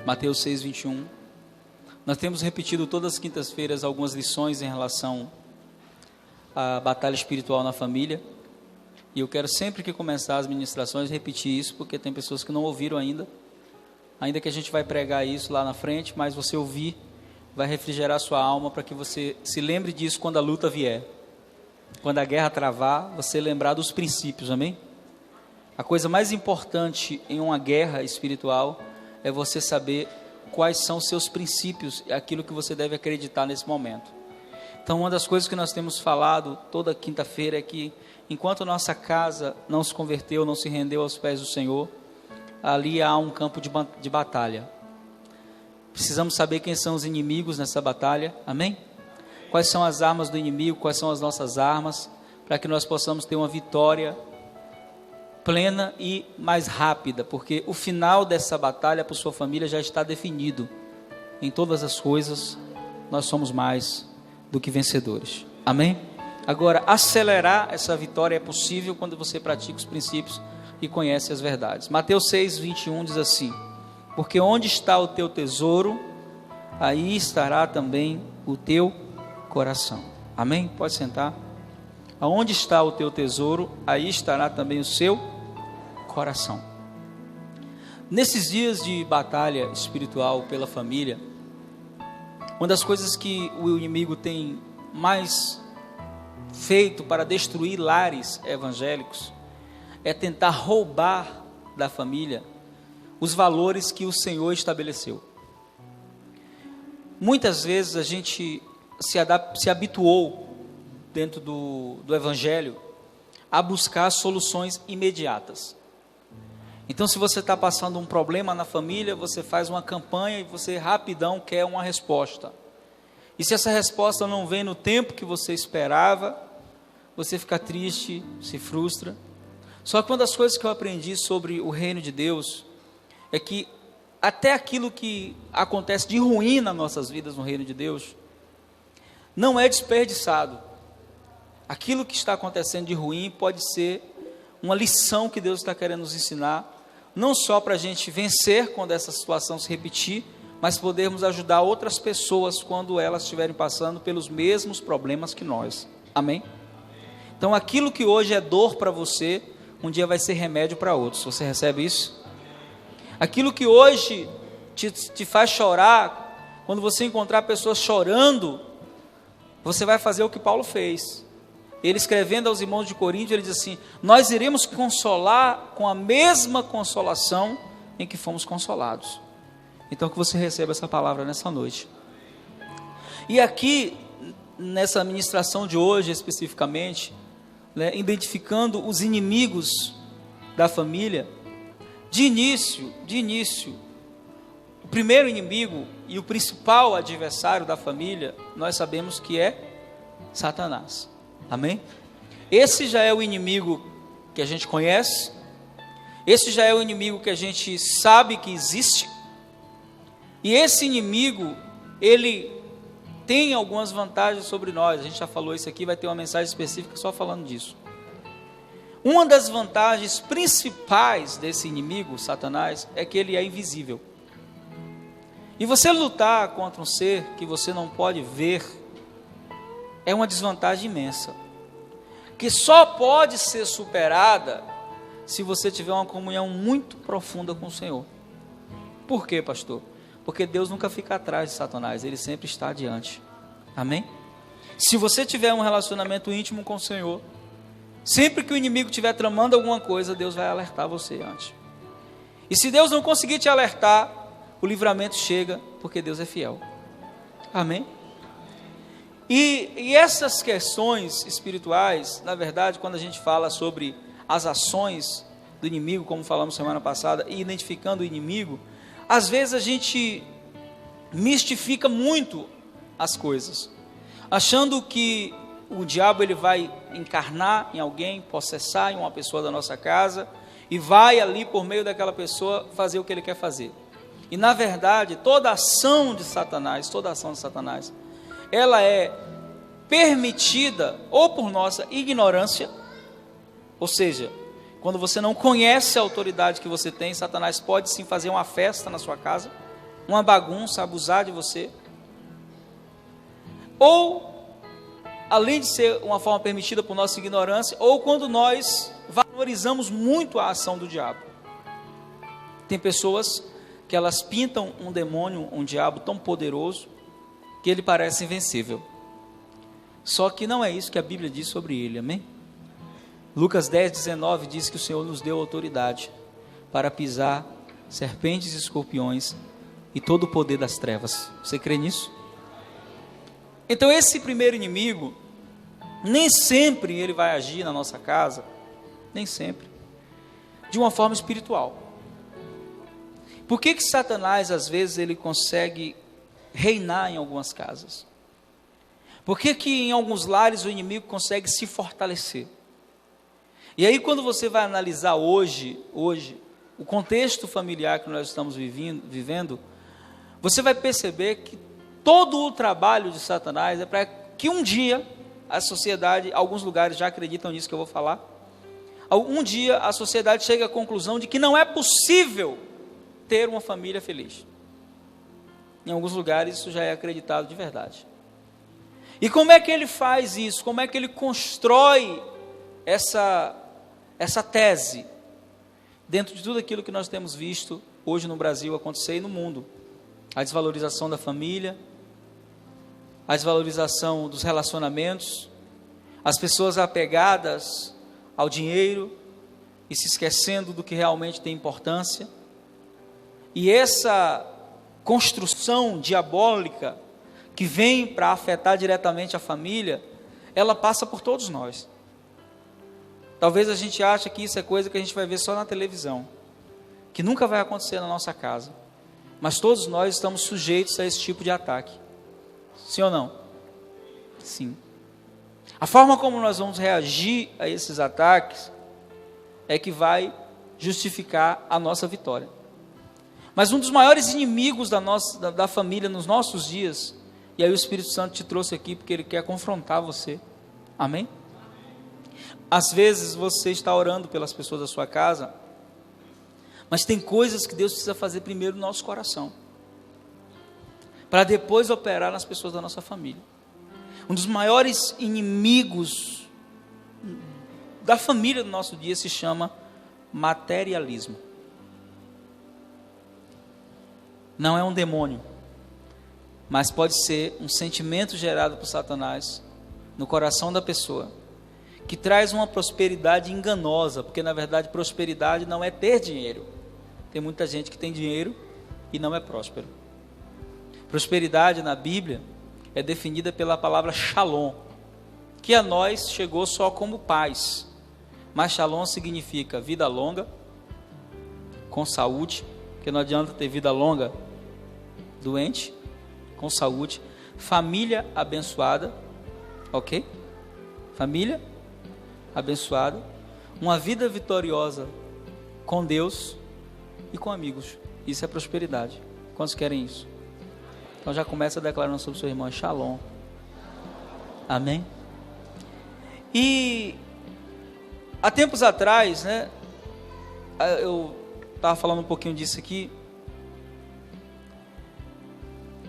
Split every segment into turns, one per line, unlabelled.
Mateus 6, 21. Nós temos repetido todas as quintas-feiras algumas lições em relação à batalha espiritual na família. E eu quero sempre que começar as ministrações repetir isso, porque tem pessoas que não ouviram ainda que a gente vai pregar isso lá na frente, mas você ouvir vai refrigerar sua alma para que você se lembre disso quando a luta vier. Quando a guerra travar, você lembrar dos princípios, amém? A coisa mais importante em uma guerra espiritual é você saber quais são os seus princípios, aquilo que você deve acreditar nesse momento. Então, uma das coisas que nós temos falado toda quinta-feira é que, enquanto nossa casa não se converteu, não se rendeu aos pés do Senhor, ali há um campo de batalha. Precisamos saber quem são os inimigos nessa batalha, amém? Quais são as armas do inimigo, quais são as nossas armas, para que nós possamos ter uma vitória plena e mais rápida, porque o final dessa batalha para sua família já está definido. Em todas as coisas, nós somos mais do que vencedores, amém? Agora, acelerar essa vitória é possível quando você pratica os princípios e conhece as verdades. Mateus 6, 21 diz assim: porque onde está o teu tesouro, aí estará também o teu coração. Amém? Pode sentar. Aonde está o teu tesouro, aí estará também o seu coração. Nesses dias de batalha espiritual pela família, uma das coisas que o inimigo tem mais feito para destruir lares evangélicos é tentar roubar da família os valores que o Senhor estabeleceu. Muitas vezes a gente se habituou dentro do Evangelho a buscar soluções imediatas. Então, se você está passando um problema na família, você faz uma campanha e você rapidão quer uma resposta. E se essa resposta não vem no tempo que você esperava, você fica triste, se frustra. Só que uma das coisas que eu aprendi sobre o reino de Deus é que até aquilo que acontece de ruim nas nossas vidas no reino de Deus não é desperdiçado. Aquilo que está acontecendo de ruim pode ser uma lição que Deus está querendo nos ensinar, não só para a gente vencer quando essa situação se repetir, mas podermos ajudar outras pessoas quando elas estiverem passando pelos mesmos problemas que nós. Amém? Então, aquilo que hoje é dor para você, um dia vai ser remédio para outros. Você recebe isso? Aquilo que hoje te faz chorar, quando você encontrar pessoas chorando, você vai fazer o que Paulo fez. Ele, escrevendo aos irmãos de Corinto, ele diz assim: nós iremos consolar com a mesma consolação em que fomos consolados. Então, que você receba essa palavra nessa noite. E aqui, nessa ministração de hoje especificamente, identificando os inimigos da família, de início, o primeiro inimigo e o principal adversário da família, nós sabemos que é Satanás. Amém? Esse já é o inimigo que a gente conhece, esse já é o inimigo que a gente sabe que existe, e esse inimigo, ele tem algumas vantagens sobre nós. A gente já falou isso aqui, vai ter uma mensagem específica só falando disso. Uma das vantagens principais desse inimigo, Satanás, é que ele é invisível. E você lutar contra um ser que você não pode ver é uma desvantagem imensa, que só pode ser superada se você tiver uma comunhão muito profunda com o Senhor. Por quê, pastor? Porque Deus nunca fica atrás de Satanás, Ele sempre está adiante. Amém? Se você tiver um relacionamento íntimo com o Senhor, sempre que o inimigo estiver tramando alguma coisa, Deus vai alertar você antes. E se Deus não conseguir te alertar, o livramento chega, porque Deus é fiel. Amém? E essas questões espirituais, na verdade, quando a gente fala sobre as ações do inimigo, como falamos semana passada, e identificando o inimigo, às vezes a gente mistifica muito as coisas, achando que o diabo ele vai encarnar em alguém, possessar em uma pessoa da nossa casa, e vai ali por meio daquela pessoa fazer o que ele quer fazer. E na verdade, toda ação de Satanás, ela é permitida ou por nossa ignorância, ou seja, quando você não conhece a autoridade que você tem, Satanás pode sim fazer uma festa na sua casa, uma bagunça, abusar de você. Ou, além de ser uma forma permitida por nossa ignorância, ou quando nós valorizamos muito a ação do diabo. Tem pessoas que elas pintam um demônio, um diabo tão poderoso, que ele parece invencível. Só que não é isso que a Bíblia diz sobre ele, amém? Lucas 10:19 diz que o Senhor nos deu autoridade para pisar serpentes e escorpiões e todo o poder das trevas. Você crê nisso? Então esse primeiro inimigo, nem sempre ele vai agir na nossa casa, nem sempre, de uma forma espiritual. Por que Satanás, às vezes, ele consegue reinar em algumas casas? Por que em alguns lares o inimigo consegue se fortalecer? E aí, quando você vai analisar hoje, o contexto familiar que nós estamos vivendo, você vai perceber que todo o trabalho de Satanás é para que um dia a sociedade, alguns lugares já acreditam nisso que eu vou falar, um dia a sociedade chega à conclusão de que não é possível ter uma família feliz. Em alguns lugares isso já é acreditado de verdade. E como é que ele faz isso? Como é que ele constrói essa tese dentro de tudo aquilo que nós temos visto hoje no Brasil acontecer e no mundo? A desvalorização da família, a desvalorização dos relacionamentos, as pessoas apegadas ao dinheiro e se esquecendo do que realmente tem importância. E essa construção diabólica que vem para afetar diretamente a família, ela passa por todos nós. Talvez a gente ache que isso é coisa que a gente vai ver só na televisão, que nunca vai acontecer na nossa casa, mas todos nós estamos sujeitos a esse tipo de ataque. Sim ou não? Sim. A forma como nós vamos reagir a esses ataques é que vai justificar a nossa vitória. Mas um dos maiores inimigos da família nos nossos dias, e aí o Espírito Santo te trouxe aqui porque ele quer confrontar você. Amém? Às vezes você está orando pelas pessoas da sua casa, mas tem coisas que Deus precisa fazer primeiro no nosso coração, para depois operar nas pessoas da nossa família. Um dos maiores inimigos da família do nosso dia se chama materialismo. Não é um demônio, mas pode ser um sentimento gerado por Satanás no coração da pessoa, que traz uma prosperidade enganosa, porque na verdade prosperidade não é ter dinheiro. Tem muita gente que tem dinheiro e não é próspero. Prosperidade na Bíblia é definida pela palavra shalom, que a nós chegou só como paz, mas shalom significa vida longa, com saúde, porque não adianta ter vida longa doente, com saúde, família abençoada, ok? Família abençoada, uma vida vitoriosa com Deus e com amigos. Isso é prosperidade. Quantos querem isso? Então já começa declarando sobre o seu irmão, shalom. Amém? E há tempos atrás, né, eu estava falando um pouquinho disso aqui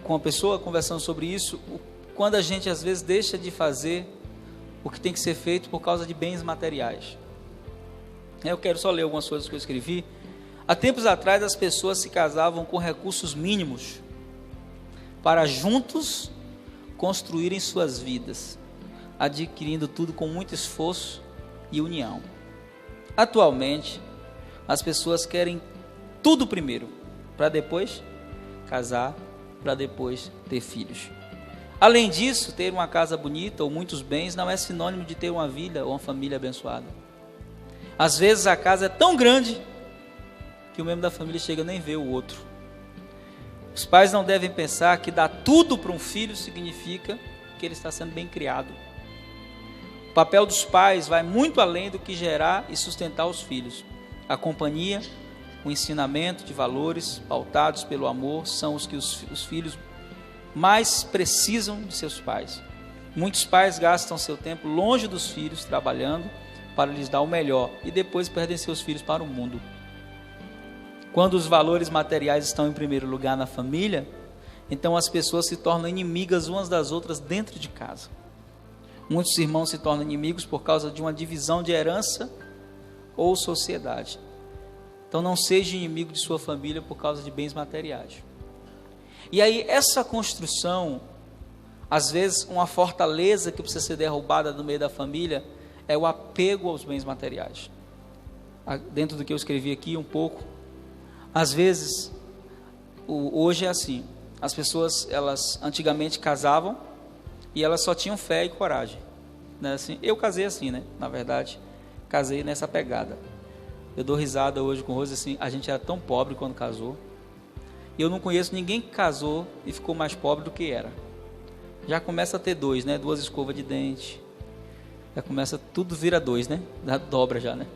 com uma pessoa, conversando sobre isso, quando a gente às vezes deixa de fazer o que tem que ser feito por causa de bens materiais. Eu quero só ler algumas coisas que eu escrevi. Há tempos atrás as pessoas se casavam com recursos mínimos para juntos construírem suas vidas, adquirindo tudo com muito esforço e união. Atualmente, as pessoas querem tudo primeiro, para depois casar, para depois ter filhos. Além disso, ter uma casa bonita ou muitos bens não é sinônimo de ter uma vida ou uma família abençoada. Às vezes a casa é tão grande que o membro da família chega a nem ver o outro. Os pais não devem pensar que dar tudo para um filho significa que ele está sendo bem criado. O papel dos pais vai muito além do que gerar e sustentar os filhos. A companhia, o ensinamento de valores pautados pelo amor são os que os filhos mais precisam de seus pais. Muitos pais gastam seu tempo longe dos filhos, trabalhando para lhes dar o melhor, e depois perdem seus filhos para o mundo. Quando os valores materiais estão em primeiro lugar na família, então as pessoas se tornam inimigas umas das outras dentro de casa. Muitos irmãos se tornam inimigos por causa de uma divisão de herança ou sociedade. Então não seja inimigo de sua família por causa de bens materiais. E aí essa construção, às vezes uma fortaleza que precisa ser derrubada no meio da família, é o apego aos bens materiais. Dentro do que eu escrevi aqui um pouco, às vezes, hoje é assim, as pessoas, elas antigamente casavam e elas só tinham fé e coragem, né? Assim, eu casei assim, né? Na verdade, casei nessa pegada. Eu dou risada hoje com o Rose, assim, a gente era tão pobre quando casou, e eu não conheço ninguém que casou e ficou mais pobre do que era. Já começa a ter dois, né? 2 escovas de dente, já começa, tudo vira 2, né? Já dobra já, né?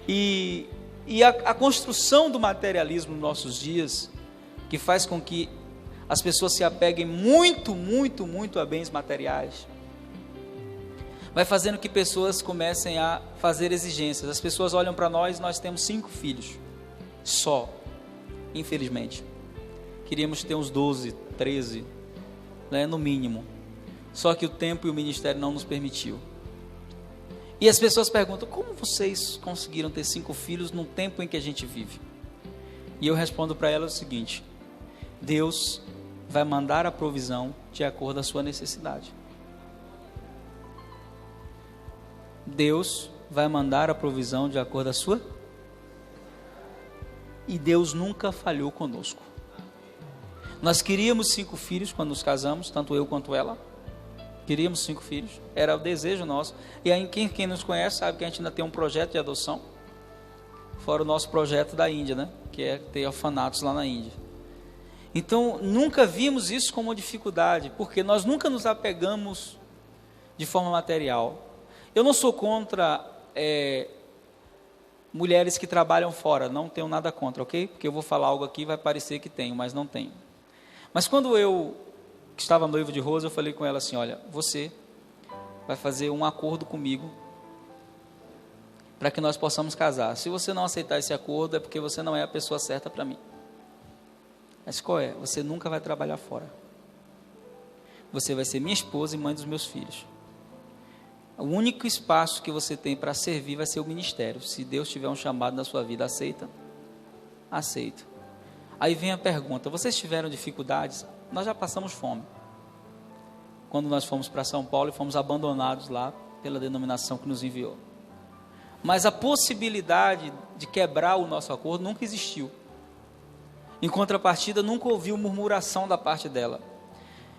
E a construção do materialismo nos nossos dias, que faz com que as pessoas se apeguem muito, muito, muito a bens materiais, vai fazendo que pessoas comecem a fazer exigências. As pessoas olham para nós temos 5 filhos, só, infelizmente. Queríamos ter uns 12, 13, né, no mínimo. Só que o tempo e o ministério não nos permitiu. E as pessoas perguntam, como vocês conseguiram ter 5 filhos no tempo em que a gente vive? E eu respondo para elas o seguinte: Deus vai mandar a provisão de acordo com a sua necessidade. Deus vai mandar a provisão de acordo com a sua. E Deus nunca falhou conosco. Nós queríamos 5 filhos quando nos casamos, tanto eu quanto ela. Queríamos 5 filhos, era o desejo nosso. E aí quem nos conhece sabe que a gente ainda tem um projeto de adoção, fora o nosso projeto da Índia, né? Que é ter orfanatos lá na Índia. Então nunca vimos isso como uma dificuldade, porque nós nunca nos apegamos de forma material. Eu não sou contra mulheres que trabalham fora, não tenho nada contra, ok? Porque eu vou falar algo aqui, vai parecer que tenho, mas não tenho. Mas quando eu estava noivo de Rosa, eu falei com ela assim: olha, você vai fazer um acordo comigo para que nós possamos casar. Se você não aceitar esse acordo, é porque você não é a pessoa certa para mim. Mas qual é? Você nunca vai trabalhar fora. Você vai ser minha esposa e mãe dos meus filhos. O único espaço que você tem para servir vai ser o ministério. Se Deus tiver um chamado na sua vida, aceita? Aceito. Aí vem a pergunta: vocês tiveram dificuldades? Nós já passamos fome. Quando nós fomos para São Paulo e fomos abandonados lá pela denominação que nos enviou. Mas a possibilidade de quebrar o nosso acordo nunca existiu. Em contrapartida, nunca ouviu murmuração da parte dela.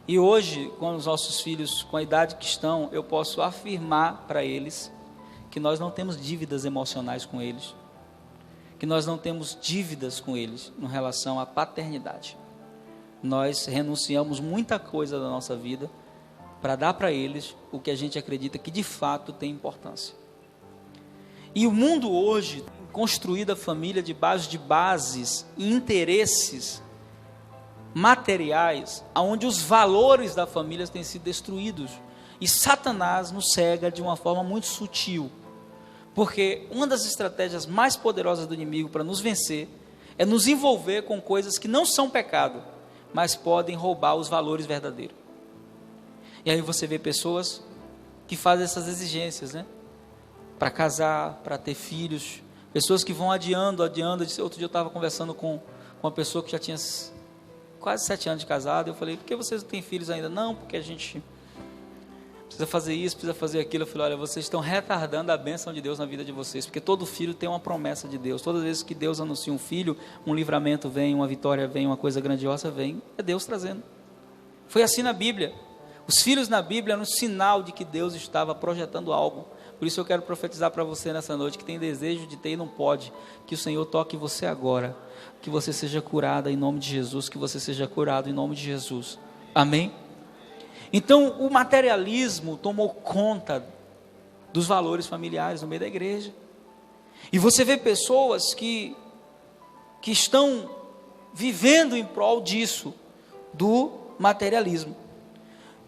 E hoje, com os nossos filhos, com a idade que estão, eu posso afirmar para eles que nós não temos dívidas emocionais com eles, que nós não temos dívidas com eles em relação à paternidade. Nós renunciamos muita coisa da nossa vida para dar para eles o que a gente acredita que de fato tem importância. E o mundo hoje tem construído a família debaixo de bases e interesses materiais, onde os valores da família têm sido destruídos, e Satanás nos cega de uma forma muito sutil, porque uma das estratégias mais poderosas do inimigo para nos vencer é nos envolver com coisas que não são pecado, mas podem roubar os valores verdadeiros. E aí você vê pessoas que fazem essas exigências, né? Para casar, para ter filhos, pessoas que vão adiando. Outro dia eu estava conversando com uma pessoa que já tinha quase 7 anos de casado. Eu falei: por que vocês não têm filhos ainda? Não, porque a gente precisa fazer isso, precisa fazer aquilo. Eu falei: olha, vocês estão retardando a bênção de Deus na vida de vocês, porque todo filho tem uma promessa de Deus. Todas as vezes que Deus anuncia um filho, um livramento vem, uma vitória vem, uma coisa grandiosa vem, é Deus trazendo. Foi assim na Bíblia. Os filhos na Bíblia eram um sinal de que Deus estava projetando algo. Por isso eu quero profetizar para você nessa noite, que tem desejo de ter e não pode, que o Senhor toque você agora, que você seja curada em nome de Jesus, que você seja curado em nome de Jesus, amém? Então o materialismo tomou conta dos valores familiares no meio da igreja, e você vê pessoas que estão vivendo em prol disso, do materialismo.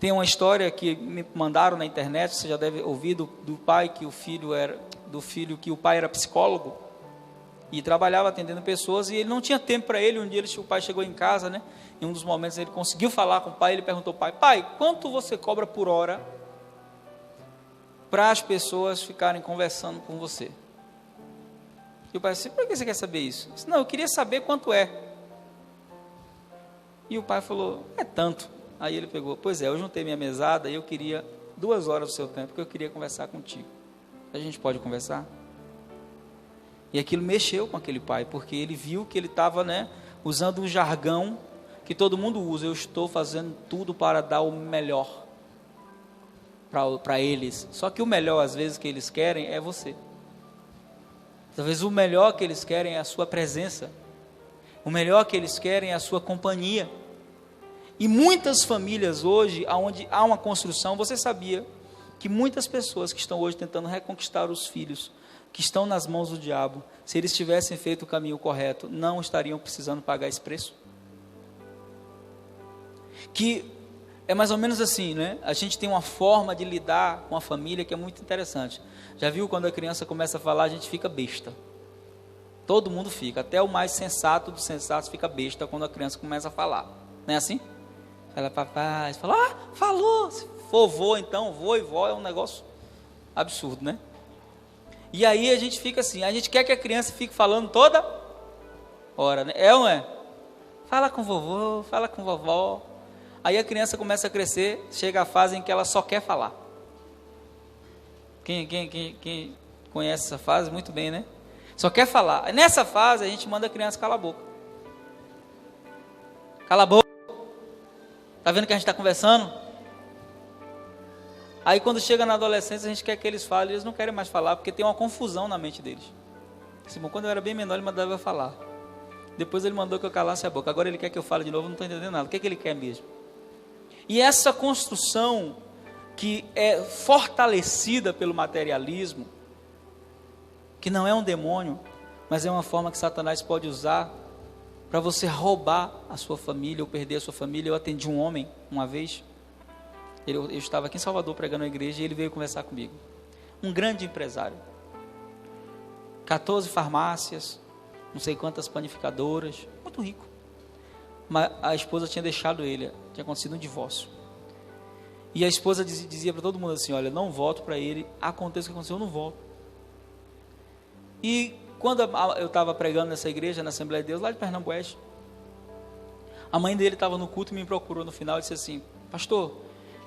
Tem uma história que me mandaram na internet, você já deve ouvir, do pai que o filho era, do filho que o pai era psicólogo, e trabalhava atendendo pessoas, e ele não tinha tempo para ele. Um dia o pai chegou em casa, né? Em um dos momentos ele conseguiu falar com o pai, ele perguntou ao pai, quanto você cobra por hora para as pessoas ficarem conversando com você? E o pai disse, por que você quer saber isso? Ele disse, não, eu queria saber quanto é. E o pai falou, é tanto. Aí ele pegou, pois é, eu juntei minha mesada e eu queria 2 horas do seu tempo, porque eu queria conversar contigo. A gente pode conversar? E aquilo mexeu com aquele pai, porque ele viu que ele estava, né, usando um jargão que todo mundo usa. Eu estou fazendo tudo para dar o melhor para eles. Só que o melhor, às vezes, que eles querem é você. Talvez o melhor que eles querem é a sua presença. O melhor que eles querem é a sua companhia. E muitas famílias hoje, onde há uma construção, você sabia que muitas pessoas que estão hoje tentando reconquistar os filhos, que estão nas mãos do diabo, se eles tivessem feito o caminho correto, não estariam precisando pagar esse preço? Que é mais ou menos assim, né? A gente tem uma forma de lidar com a família que é muito interessante. Já viu quando a criança começa a falar, a gente fica besta. Todo mundo fica, até o mais sensato dos sensatos fica besta quando a criança começa a falar. Não é assim? Ela, papai, fala, falou. Se for vô, então, vô e vó é um negócio absurdo, né? E aí a gente fica assim, a gente quer que a criança fique falando toda hora, né? É ou não é? Fala com vovô, fala com vovó. Aí a criança começa a crescer, chega a fase em que ela só quer falar. Quem conhece essa fase? Muito bem, né? Só quer falar. Nessa fase a gente manda a criança calar a boca. Cala a boca. Tá vendo que a gente está conversando? Aí quando chega na adolescência, a gente quer que eles falem, eles não querem mais falar, porque tem uma confusão na mente deles. Bom, quando eu era bem menor, ele mandava eu falar. Depois ele mandou que eu calasse a boca. Agora ele quer que eu fale de novo, não estou entendendo nada. O que é que ele quer mesmo? E essa construção que é fortalecida pelo materialismo, que não é um demônio, mas é uma forma que Satanás pode usar para você roubar a sua família ou perder a sua família. Eu atendi um homem uma vez. Eu estava aqui em Salvador pregando na igreja e ele veio conversar comigo. Um grande empresário. 14 farmácias, não sei quantas panificadoras, muito rico. Mas a esposa tinha deixado ele, tinha acontecido um divórcio. E a esposa dizia para todo mundo assim, olha, não volto para ele, aconteça o que aconteceu, eu não volto. E quando eu estava pregando nessa igreja, na Assembleia de Deus, lá de Pernambuco, a mãe dele estava no culto e me procurou no final e disse assim, pastor,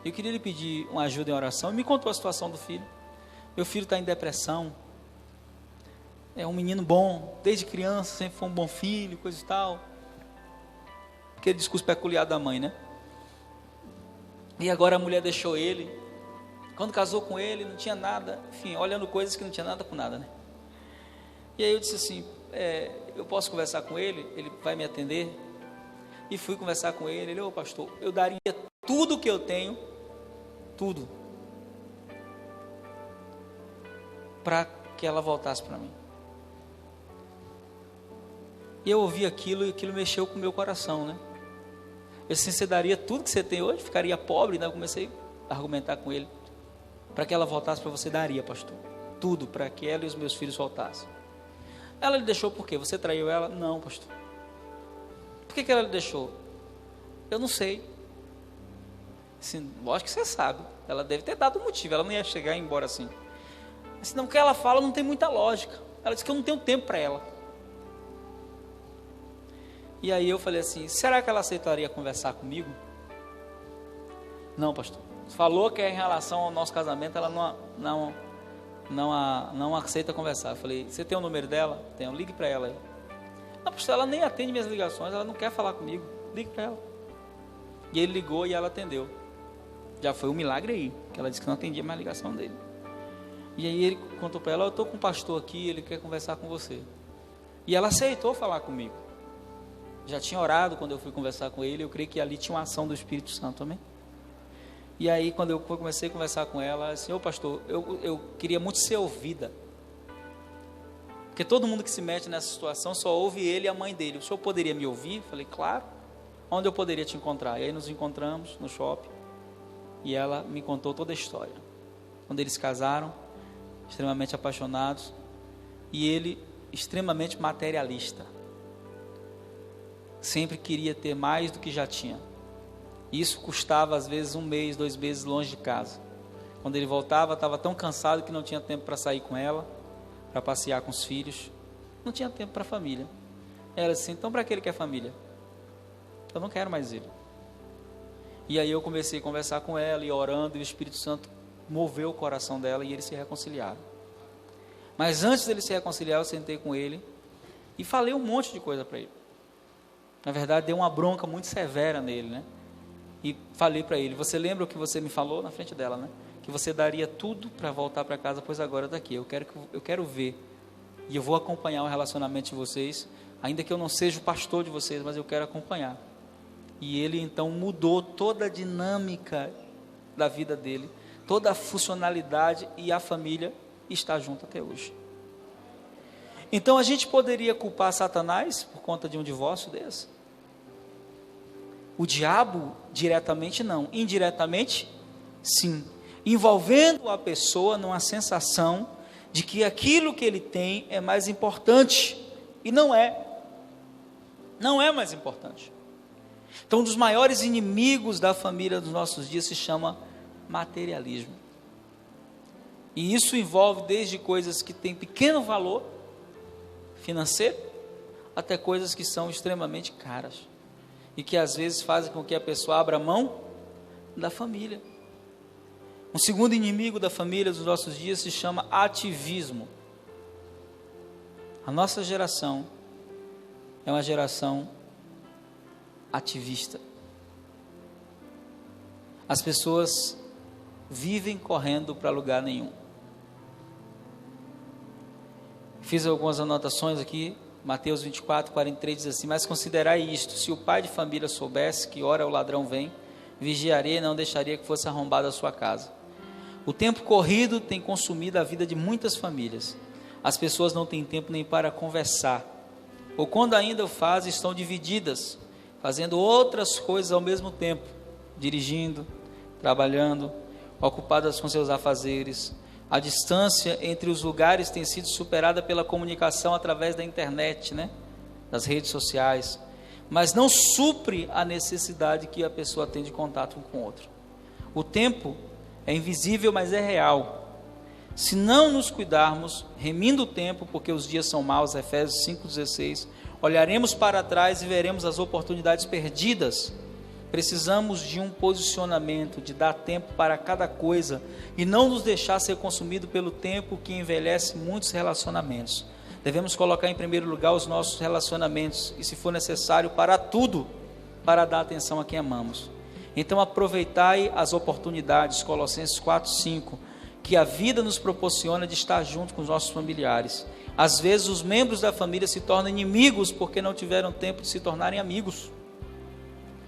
eu queria lhe pedir uma ajuda em oração. E me contou a situação do filho. Meu filho está em depressão. É um menino bom, desde criança, sempre foi um bom filho, coisa e tal. Aquele discurso peculiar da mãe, né? E agora a mulher deixou ele. Quando casou com ele, não tinha nada. Enfim, olhando coisas que não tinha nada com nada, né? E aí eu disse assim, eu posso conversar com ele? Ele vai me atender? E fui conversar com ele. Ele, pastor, eu daria tudo que eu tenho, tudo, para que ela voltasse para mim. E eu ouvi aquilo e aquilo mexeu com o meu coração, né? Eu disse, você daria tudo que você tem hoje? Ficaria pobre, né? Eu comecei a argumentar com ele. Para que ela voltasse para você, daria, pastor. Tudo, para que ela e os meus filhos voltassem. Ela lhe deixou por quê? Você traiu ela? Não, pastor. Por que ela lhe deixou? Eu não sei. Assim, lógico que você sabe. Ela deve ter dado um motivo. Ela não ia chegar e ir embora assim. Senão o que ela fala não tem muita lógica. Ela disse que eu não tenho tempo para ela. E aí eu falei assim, será que ela aceitaria conversar comigo? Não, pastor. Falou que é em relação ao nosso casamento, ela não aceita conversar. Eu falei, você tem o número dela? Tenho, ligue para ela aí. Não, pastor, ela nem atende minhas ligações, ela não quer falar comigo. Ligue para ela. E ele ligou e ela atendeu. Já foi um milagre aí, que ela disse que não atendia mais a ligação dele. E aí ele contou para ela, eu estou com um pastor aqui, ele quer conversar com você. E ela aceitou falar comigo. Já tinha orado quando eu fui conversar com ele, eu creio que ali tinha uma ação do Espírito Santo, amém? E aí quando eu comecei a conversar com ela, assim, pastor, eu queria muito ser ouvida. Porque todo mundo que se mete nessa situação só ouve ele e a mãe dele. O senhor poderia me ouvir? Falei, claro. Onde eu poderia te encontrar? E aí nos encontramos no shopping. E ela me contou toda a história. Quando eles casaram, extremamente apaixonados. E ele extremamente materialista. Sempre queria ter mais do que já tinha. Isso custava às vezes 1 mês, 2 meses longe de casa. Quando ele voltava, estava tão cansado que não tinha tempo para sair com ela, para passear com os filhos. Não tinha tempo para a família. Era assim, então para que ele quer família? Eu não quero mais ele. E aí eu comecei a conversar com ela e orando, e o Espírito Santo moveu o coração dela e eles se reconciliaram. Mas antes dele se reconciliar, eu sentei com ele e falei um monte de coisa para ele. Na verdade, dei uma bronca muito severa nele, né? E falei para ele, você lembra o que você me falou na frente dela, né? Que você daria tudo para voltar para casa, pois agora está aqui. Eu quero ver. E eu vou acompanhar o relacionamento de vocês, ainda que eu não seja o pastor de vocês, mas eu quero acompanhar. E ele então mudou toda a dinâmica da vida dele, toda a funcionalidade, e a família está junto até hoje. Então a gente poderia culpar Satanás por conta de um divórcio desse? O diabo diretamente não, indiretamente sim, envolvendo a pessoa numa sensação de que aquilo que ele tem é mais importante, e não é mais importante. Então, um dos maiores inimigos da família dos nossos dias se chama materialismo. E isso envolve desde coisas que têm pequeno valor financeiro, até coisas que são extremamente caras, e que às vezes fazem com que a pessoa abra mão da família. Um segundo inimigo da família dos nossos dias se chama ativismo. A nossa geração é uma geração ativista. As pessoas vivem correndo para lugar nenhum. Fiz algumas anotações aqui. Mateus 24, 43 diz assim: mas considerai isto, se o pai de família soubesse que hora o ladrão vem, vigiaria e não deixaria que fosse arrombada a sua casa. O tempo corrido tem consumido a vida de muitas famílias. As pessoas não têm tempo nem para conversar, ou quando ainda o fazem, estão divididas, fazendo outras coisas ao mesmo tempo, dirigindo, trabalhando, ocupadas com seus afazeres. A distância entre os lugares tem sido superada pela comunicação através da internet, né? Das redes sociais, mas não supre a necessidade que a pessoa tem de contato um com o outro. O tempo é invisível, mas é real. Se não nos cuidarmos, remindo o tempo, porque os dias são maus, Efésios 5,16, olharemos para trás e veremos as oportunidades perdidas. Precisamos de um posicionamento, de dar tempo para cada coisa, e não nos deixar ser consumido pelo tempo que envelhece muitos relacionamentos. Devemos colocar em primeiro lugar os nossos relacionamentos, e se for necessário, parar tudo, para dar atenção a quem amamos. Então aproveitai as oportunidades, Colossenses 4:5, que a vida nos proporciona de estar junto com os nossos familiares. Às vezes os membros da família se tornam inimigos porque não tiveram tempo de se tornarem amigos.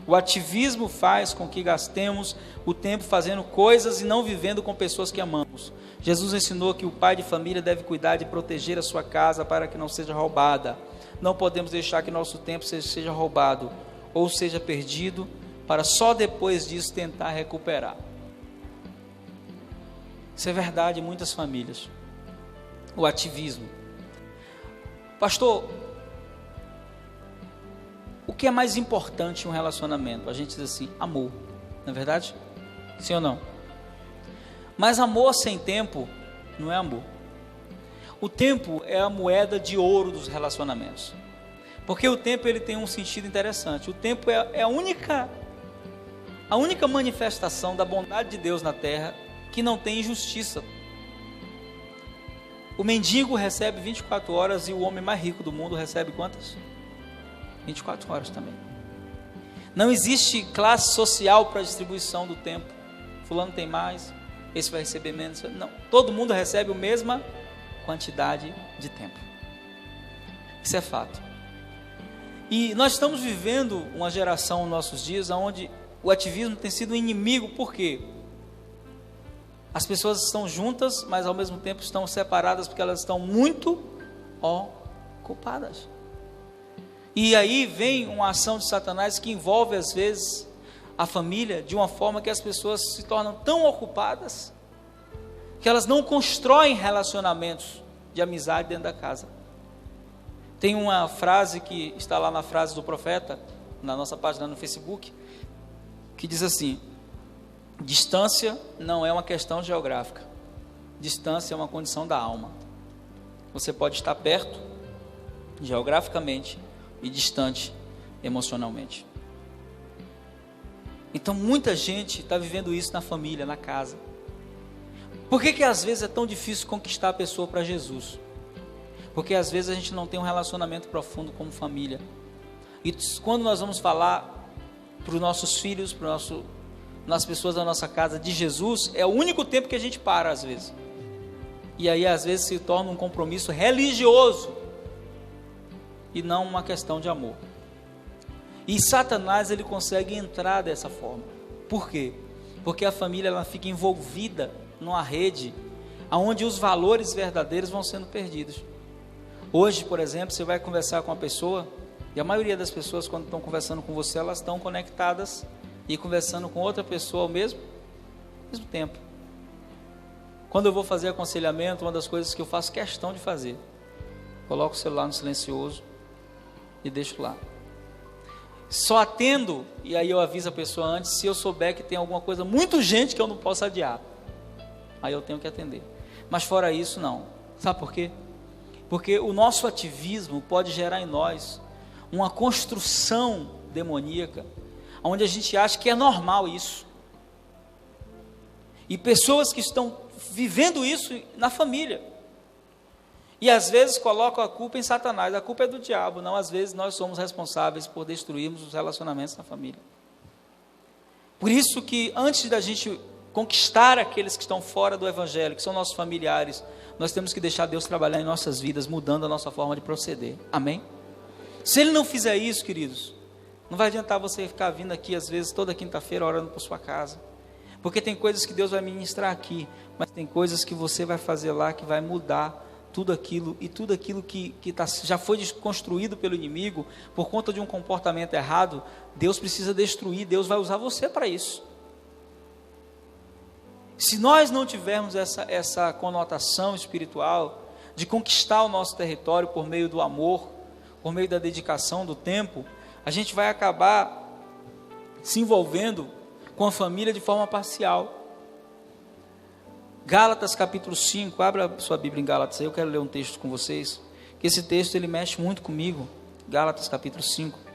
O ativismo faz com que gastemos o tempo fazendo coisas e não vivendo com pessoas que amamos. Jesus ensinou que o pai de família deve cuidar de proteger a sua casa para que não seja roubada. Não podemos deixar que nosso tempo seja roubado ou seja perdido, para só depois disso tentar recuperar. Isso é verdade em muitas famílias. O ativismo. Pastor, o que é mais importante em um relacionamento? A gente diz assim, amor, não é verdade? Sim ou não? Mas amor sem tempo não é amor. O tempo é a moeda de ouro dos relacionamentos. Porque o tempo ele tem um sentido interessante. O tempo é a única manifestação da bondade de Deus na terra que não tem injustiça. O mendigo recebe 24 horas e o homem mais rico do mundo recebe quantas? 24 horas também. Não existe classe social para a distribuição do tempo. Fulano tem mais, esse vai receber menos. Não, todo mundo recebe a mesma quantidade de tempo. Isso é fato. E nós estamos vivendo uma geração nos nossos dias onde o ativismo tem sido um inimigo. Por quê? As pessoas estão juntas, mas ao mesmo tempo estão separadas porque elas estão muito ocupadas. E aí vem uma ação de Satanás que envolve às vezes a família de uma forma que as pessoas se tornam tão ocupadas que elas não constroem relacionamentos de amizade dentro da casa. Tem uma frase que está lá na frase do profeta, na nossa página no Facebook, que diz assim: distância não é uma questão geográfica, distância é uma condição da alma. Você pode estar perto geograficamente e distante emocionalmente. Então muita gente está vivendo isso na família, na casa. Por que às vezes é tão difícil conquistar a pessoa para Jesus? Porque às vezes a gente não tem um relacionamento profundo como família. E quando nós vamos falar para os nossos filhos, nas pessoas da nossa casa de Jesus, é o único tempo que a gente para às vezes. E aí às vezes se torna um compromisso religioso e não uma questão de amor. E Satanás, ele consegue entrar dessa forma. Por quê? Porque a família, ela fica envolvida numa rede onde os valores verdadeiros vão sendo perdidos. Hoje, por exemplo, você vai conversar com uma pessoa, e a maioria das pessoas, quando estão conversando com você, elas estão conectadas e conversando com outra pessoa ao mesmo tempo. Quando eu vou fazer aconselhamento, uma das coisas que eu faço questão de fazer, coloco o celular no silencioso e deixo lá. Só atendo, e aí eu aviso a pessoa antes, se eu souber que tem alguma coisa muito urgente que eu não posso adiar. Aí eu tenho que atender. Mas fora isso, não. Sabe por quê? Porque o nosso ativismo pode gerar em nós uma construção demoníaca, onde a gente acha que é normal isso. E pessoas que estão vivendo isso na família. E às vezes colocam a culpa em Satanás, a culpa é do diabo. Não, às vezes nós somos responsáveis por destruirmos os relacionamentos na família. Por isso que antes da gente conquistar aqueles que estão fora do evangelho, que são nossos familiares, nós temos que deixar Deus trabalhar em nossas vidas, mudando a nossa forma de proceder. Amém? Se Ele não fizer isso, queridos, não vai adiantar você ficar vindo aqui, às vezes, toda quinta-feira, orando por sua casa. Porque tem coisas que Deus vai ministrar aqui, mas tem coisas que você vai fazer lá, que vai mudar tudo aquilo que já foi construído pelo inimigo, por conta de um comportamento errado. Deus precisa destruir, Deus vai usar você para isso. Se nós não tivermos essa conotação espiritual de conquistar o nosso território por meio do amor, por meio da dedicação, do tempo, a gente vai acabar se envolvendo com a família de forma parcial. Gálatas capítulo 5, abra sua Bíblia em Gálatas, eu quero ler um texto com vocês, que esse texto ele mexe muito comigo. Gálatas capítulo 5.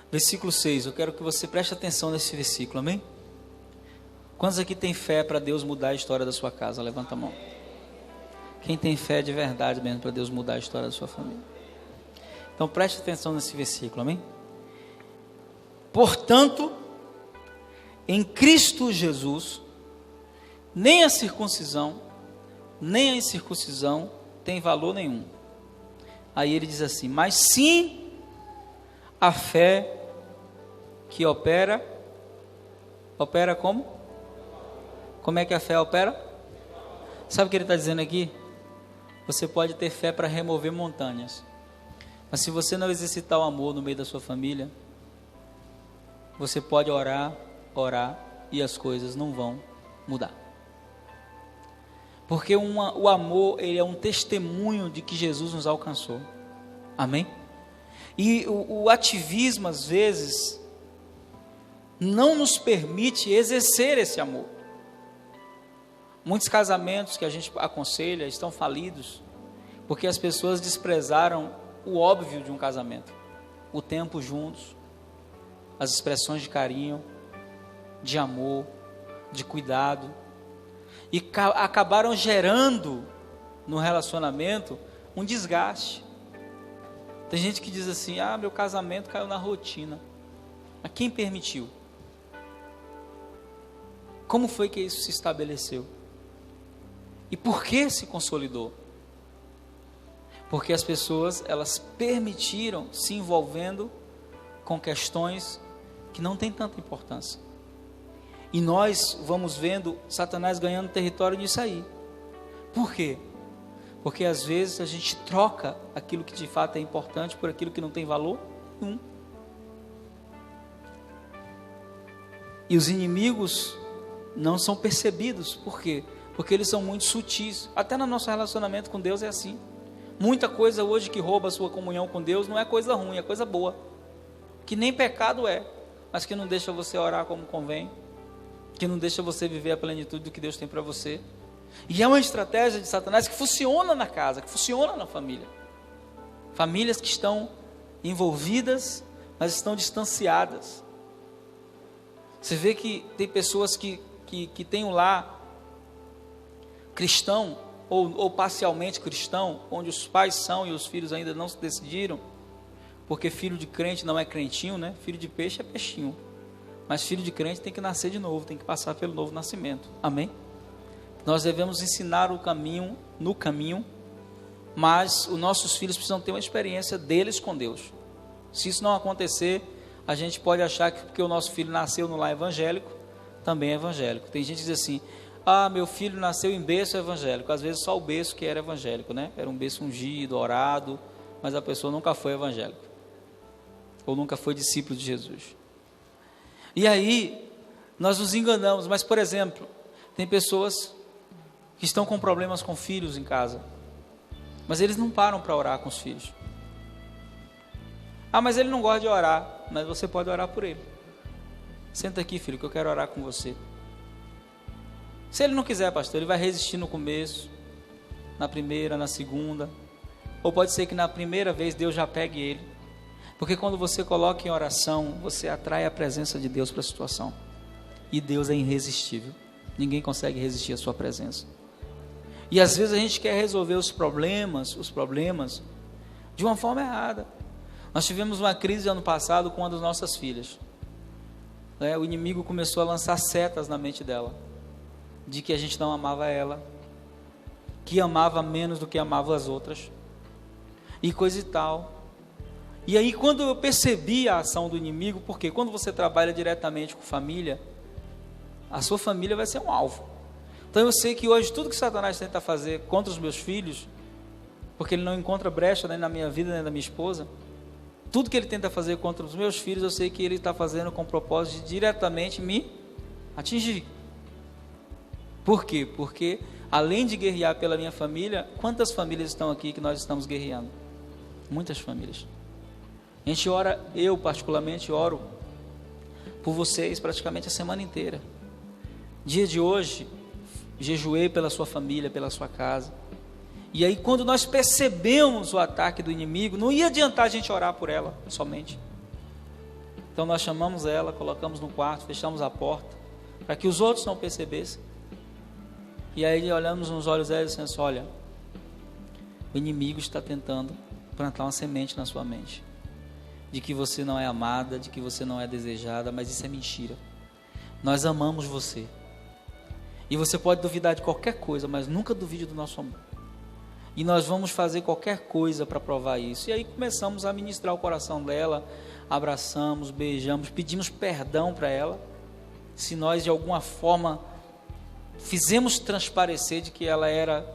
Versículo 6, eu quero que você preste atenção nesse versículo, amém? Quantos aqui tem fé para Deus mudar a história da sua casa? Levanta a mão. Quem tem fé de verdade mesmo para Deus mudar a história da sua família? Então preste atenção nesse versículo, amém? Portanto, em Cristo Jesus, nem a circuncisão, nem a incircuncisão tem valor nenhum. Aí ele diz assim, mas sim a fé que opera como? Como é que a fé opera? Sabe o que ele está dizendo aqui? Você pode ter fé para remover montanhas, mas se você não exercitar o amor no meio da sua família, você pode orar e as coisas não vão mudar. Porque o amor, ele é um testemunho de que Jesus nos alcançou. Amém? E o ativismo, às vezes, não nos permite exercer esse amor. Muitos casamentos que a gente aconselha estão falidos, porque as pessoas desprezaram o óbvio de um casamento. O tempo juntos, as expressões de carinho, de amor, de cuidado. E acabaram gerando no relacionamento um desgaste. Tem gente que diz assim, meu casamento caiu na rotina. Mas quem permitiu? Como foi que isso se estabeleceu? E por que se consolidou? Porque as pessoas, elas permitiram se envolvendo com questões que não têm tanta importância. E nós vamos vendo Satanás ganhando território nisso aí. Por quê? Porque às vezes a gente troca aquilo que de fato é importante por aquilo que não tem valor nenhum. E os inimigos não são percebidos. Por quê? Porque eles são muito sutis. Até no nosso relacionamento com Deus é assim. Muita coisa hoje que rouba a sua comunhão com Deus não é coisa ruim, é coisa boa. Que nem pecado é, mas que não deixa você orar como convém. Que não deixa você viver a plenitude do que Deus tem para você. E é uma estratégia de Satanás que funciona na casa, que funciona na família. Famílias que estão envolvidas, mas estão distanciadas. Você vê que tem pessoas que têm um lar cristão, ou parcialmente cristão, onde os pais são e os filhos ainda não se decidiram, porque filho de crente não é crentinho, né? Filho de peixe é peixinho. Mas filho de crente tem que nascer de novo, tem que passar pelo novo nascimento. Amém? Nós devemos ensinar o caminho, no caminho, mas os nossos filhos precisam ter uma experiência deles com Deus. Se isso não acontecer, a gente pode achar que porque o nosso filho nasceu no lar evangélico, também é evangélico. Tem gente que diz assim, meu filho nasceu em berço evangélico. Às vezes só o berço que era evangélico, né? Era um berço ungido, orado, mas a pessoa nunca foi evangélica. Ou nunca foi discípulo de Jesus. E aí, nós nos enganamos. Mas, por exemplo, tem pessoas que estão com problemas com filhos em casa, mas eles não param para orar com os filhos. Mas ele não gosta de orar. Mas você pode orar por ele. Senta aqui, filho, que eu quero orar com você. Se ele não quiser, pastor, ele vai resistir no começo, na primeira, na segunda, ou pode ser que na primeira vez Deus já pegue ele, porque quando você coloca em oração, você atrai a presença de Deus para a situação, e Deus é irresistível, ninguém consegue resistir à sua presença. E às vezes a gente quer resolver os problemas de uma forma errada. Nós tivemos uma crise ano passado com uma das nossas filhas, o inimigo começou a lançar setas na mente dela, de que a gente não amava ela, que amava menos do que amava as outras, e coisa e tal. E aí quando eu percebi a ação do inimigo, porque quando você trabalha diretamente com família, a sua família vai ser um alvo. Então eu sei que hoje tudo que Satanás tenta fazer contra os meus filhos, porque ele não encontra brecha nem na minha vida, nem na minha esposa, tudo que ele tenta fazer contra os meus filhos, eu sei que ele está fazendo com o propósito de diretamente me atingir. Por quê? Porque além de guerrear pela minha família, quantas famílias estão aqui que nós estamos guerreando? Muitas famílias. A gente ora, eu particularmente oro por vocês praticamente a semana inteira. Dia de hoje, jejuei pela sua família, pela sua casa. E aí quando nós percebemos o ataque do inimigo, não ia adiantar a gente orar por ela somente. Então nós chamamos ela, colocamos no quarto, fechamos a porta, para que os outros não percebessem. E aí olhamos nos olhos dela e dizemos assim, olha, o inimigo está tentando plantar uma semente na sua mente, de que você não é amada, de que você não é desejada, mas isso é mentira. Nós amamos você. E você pode duvidar de qualquer coisa, mas nunca duvide do nosso amor. E nós vamos fazer qualquer coisa para provar isso. E aí começamos a ministrar o coração dela, abraçamos, beijamos, pedimos perdão para ela, se nós de alguma forma fizemos transparecer de que ela era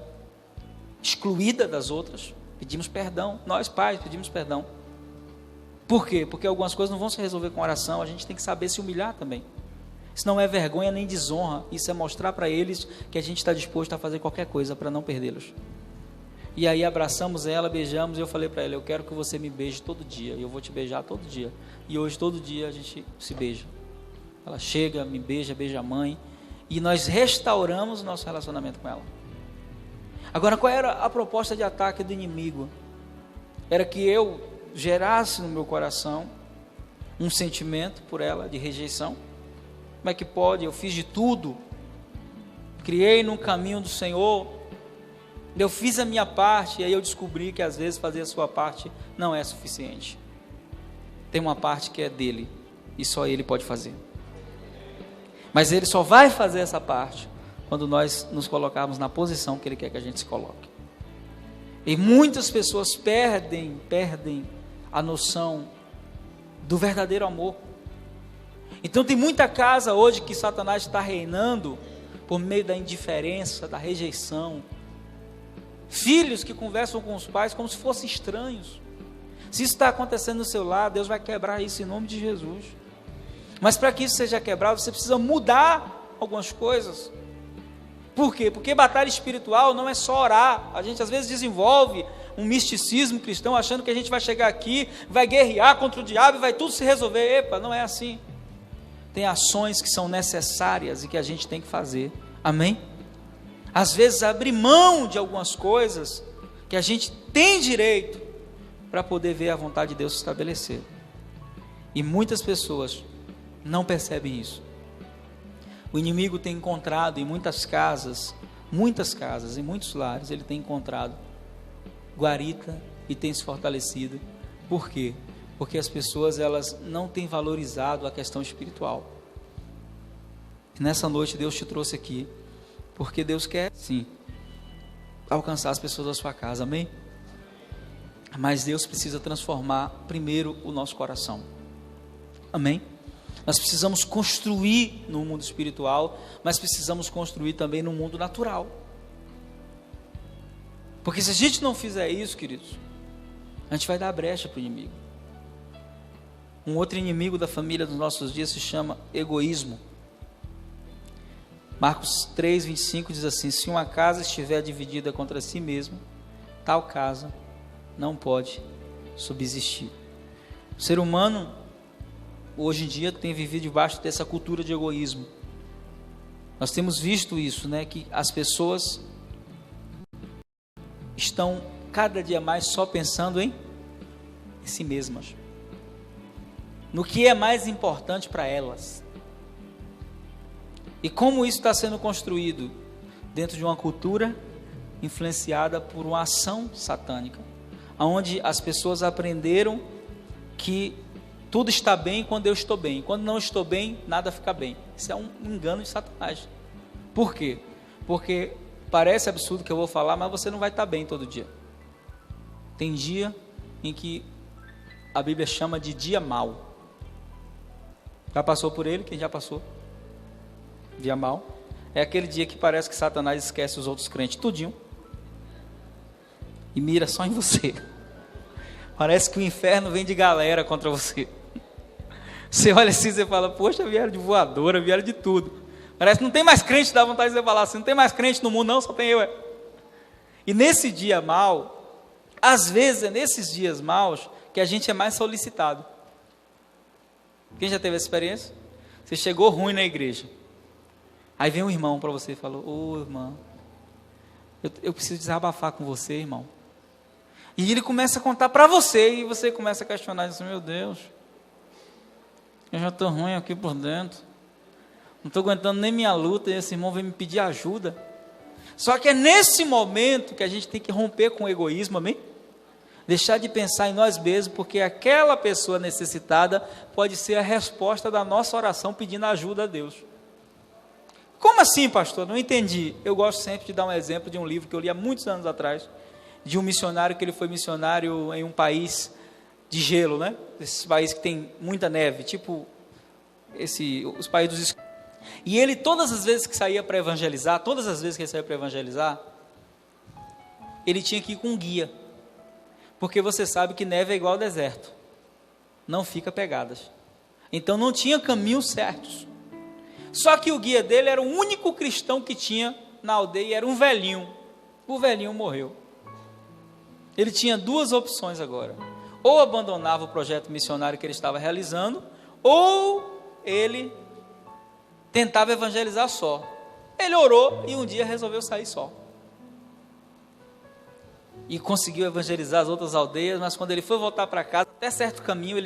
excluída das outras, pedimos perdão, nós pais pedimos perdão. Por quê? Porque algumas coisas não vão se resolver com oração, a gente tem que saber se humilhar também. Isso não é vergonha nem desonra, isso é mostrar para eles que a gente está disposto a fazer qualquer coisa para não perdê-los. E aí abraçamos ela, beijamos, e eu falei para ela, eu quero que você me beije todo dia, e eu vou te beijar todo dia. E hoje todo dia a gente se beija. Ela chega, me beija, beija a mãe, e nós restauramos o nosso relacionamento com ela. Agora, qual era a proposta de ataque do inimigo? Era que eu gerasse no meu coração um sentimento por ela de rejeição. Como é que pode? Eu fiz de tudo, criei no caminho do Senhor, eu fiz a minha parte, e aí eu descobri que às vezes fazer a sua parte não é suficiente. Tem uma parte que é dele, e só ele pode fazer. Mas ele só vai fazer essa parte quando nós nos colocarmos na posição que ele quer que a gente se coloque. E muitas pessoas perdem a noção do verdadeiro amor. Então tem muita casa hoje que Satanás está reinando por meio da indiferença, da rejeição. Filhos que conversam com os pais como se fossem estranhos. Se isso está acontecendo no seu lar, Deus vai quebrar isso em nome de Jesus. Mas para que isso seja quebrado, você precisa mudar algumas coisas. Por quê? Porque batalha espiritual não é só orar. A gente às vezes desenvolve um misticismo cristão, achando que a gente vai chegar aqui, vai guerrear contra o diabo e vai tudo se resolver. Epa, não é assim. Tem ações que são necessárias e que a gente tem que fazer. Amém? Às vezes abrir mão de algumas coisas que a gente tem direito para poder ver a vontade de Deus se estabelecer. E muitas pessoas não percebem isso. O inimigo tem encontrado em muitas casas, em muitos lares, ele tem encontrado guarita e tem se fortalecido. Por quê? Porque as pessoas, elas não têm valorizado a questão espiritual. E nessa noite Deus te trouxe aqui, porque Deus quer, sim, alcançar as pessoas da sua casa, amém? Mas Deus precisa transformar primeiro o nosso coração, amém? Nós precisamos construir no mundo espiritual, mas precisamos construir também no mundo natural. Porque se a gente não fizer isso, queridos, a gente vai dar brecha para o inimigo. Um outro inimigo da família dos nossos dias se chama egoísmo. Marcos 3, 25 diz assim: se uma casa estiver dividida contra si mesma, tal casa não pode subsistir. O ser humano, hoje em dia, tem vivido debaixo dessa cultura de egoísmo. Nós temos visto isso, né? Que as pessoas estão cada dia mais só pensando em si mesmas, no que é mais importante para elas. E como isso está sendo construído? Dentro de uma cultura influenciada por uma ação satânica, onde as pessoas aprenderam que tudo está bem quando eu estou bem, quando não estou bem, nada fica bem. Isso é um engano de Satanás. Por quê? Porque parece absurdo que eu vou falar, mas você não vai estar bem todo dia. Tem dia em que a Bíblia chama de dia mau. Já passou por ele? Quem já passou? Dia mau é aquele dia que parece que Satanás esquece os outros crentes tudinho e mira só em você. Parece que o inferno vem de galera contra você. Você olha assim e você fala: poxa, vieram de voadora, vieram de tudo. Parece que não tem mais crente, dá vontade de você falar assim: não tem mais crente no mundo não, só tem eu. E nesse dia mau, às vezes é nesses dias maus que a gente é mais solicitado. Quem já teve essa experiência? Você chegou ruim na igreja, aí vem um irmão para você e fala: ô irmão, eu preciso desabafar com você, irmão. E ele começa a contar para você, e você começa a questionar, assim: meu Deus, eu já estou ruim aqui por dentro, não estou aguentando nem minha luta, e esse irmão vem me pedir ajuda. Só que é nesse momento que a gente tem que romper com o egoísmo, amém? Deixar de pensar em nós mesmos, porque aquela pessoa necessitada pode ser a resposta da nossa oração pedindo ajuda a Deus. Como assim, pastor? Não entendi. Eu gosto sempre de dar um exemplo de um livro que eu li há muitos anos atrás, de um missionário que ele foi missionário em um país de gelo, né? Esses países que tem muita neve, tipo os países dos... E ele, todas as vezes que saía para evangelizar, ele tinha que ir com um guia, porque você sabe que neve é igual ao deserto, não fica pegadas. Então não tinha caminhos certos. Só que o guia dele era o único cristão que tinha na aldeia, era um velhinho. O velhinho morreu. Ele tinha duas opções agora: ou abandonava o projeto missionário que ele estava realizando, ou ele tentava evangelizar só. Ele orou e um dia resolveu sair só. E conseguiu evangelizar as outras aldeias, mas quando ele foi voltar para casa, até certo caminho,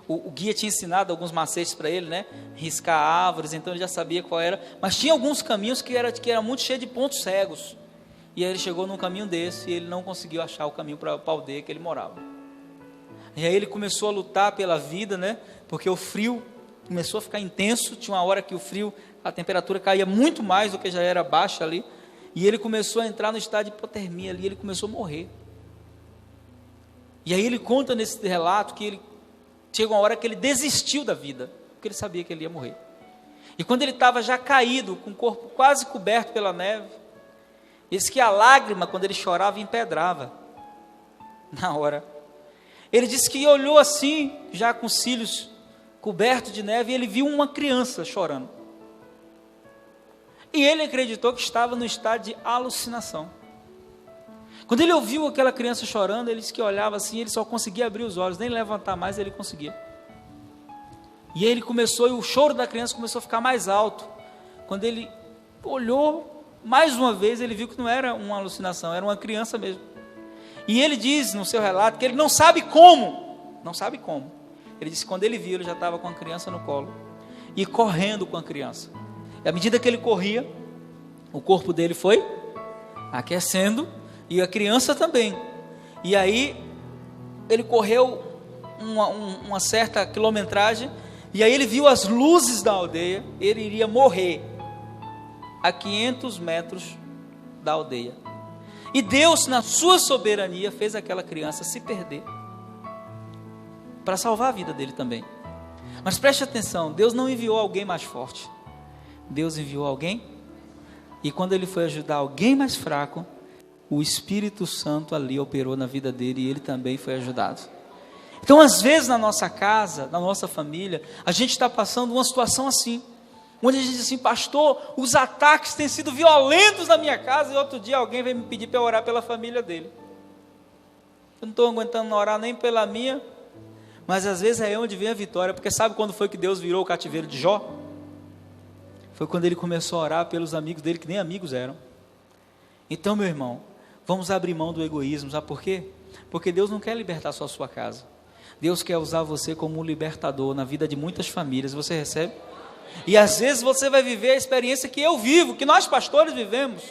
o guia tinha ensinado alguns macetes para ele, né? Riscar árvores, então ele já sabia qual era, mas tinha alguns caminhos que era muito cheio de pontos cegos. E aí ele chegou num caminho desse e ele não conseguiu achar o caminho para a aldeia que ele morava. E aí ele começou a lutar pela vida, né? Porque o frio começou a ficar intenso. Tinha uma hora que o frio, a temperatura caía muito mais do que já era baixa ali. E ele começou a entrar no estado de hipotermia ali, ele começou a morrer. E aí ele conta nesse relato que chegou uma hora que ele desistiu da vida, porque ele sabia que ele ia morrer. E quando ele estava já caído, com o corpo quase coberto pela neve, Diz que a lágrima, quando ele chorava, empedrava na hora. Ele disse que olhou assim, já com os cílios cobertos de neve, e ele viu uma criança chorando. E ele acreditou que estava no estado de alucinação. Quando ele ouviu aquela criança chorando, ele disse que olhava assim, ele só conseguia abrir os olhos, nem levantar mais ele conseguia. E aí ele começou, e o choro da criança começou a ficar mais alto. Quando ele olhou, mais uma vez, ele viu que não era uma alucinação, era uma criança mesmo. E ele diz no seu relato que ele não sabe como. Ele disse que quando ele viu, ele já estava com a criança no colo e correndo com a criança. E à medida que ele corria, o corpo dele foi aquecendo e a criança também. E aí ele correu uma certa quilometragem e aí ele viu as luzes da aldeia. Ele iria morrer a 500 metros da aldeia. E Deus, na sua soberania, fez aquela criança se perder para salvar a vida dele também. Mas preste atenção, Deus não enviou alguém mais forte. Deus enviou alguém, e quando ele foi ajudar alguém mais fraco, o Espírito Santo ali operou na vida dele, e ele também foi ajudado. Então, às vezes na nossa casa, na nossa família, a gente está passando uma situação assim, onde a gente diz assim: pastor, os ataques têm sido violentos na minha casa, e outro dia alguém veio me pedir para orar pela família dele. Eu não estou aguentando orar nem pela minha, mas às vezes é onde vem a vitória, porque sabe quando foi que Deus virou o cativeiro de Jó? Foi quando ele começou a orar pelos amigos dele, que nem amigos eram. Então, meu irmão, vamos abrir mão do egoísmo, sabe por quê? Porque Deus não quer libertar só a sua casa, Deus quer usar você como um libertador na vida de muitas famílias. Você recebe? E às vezes você vai viver a experiência que eu vivo, que nós pastores vivemos.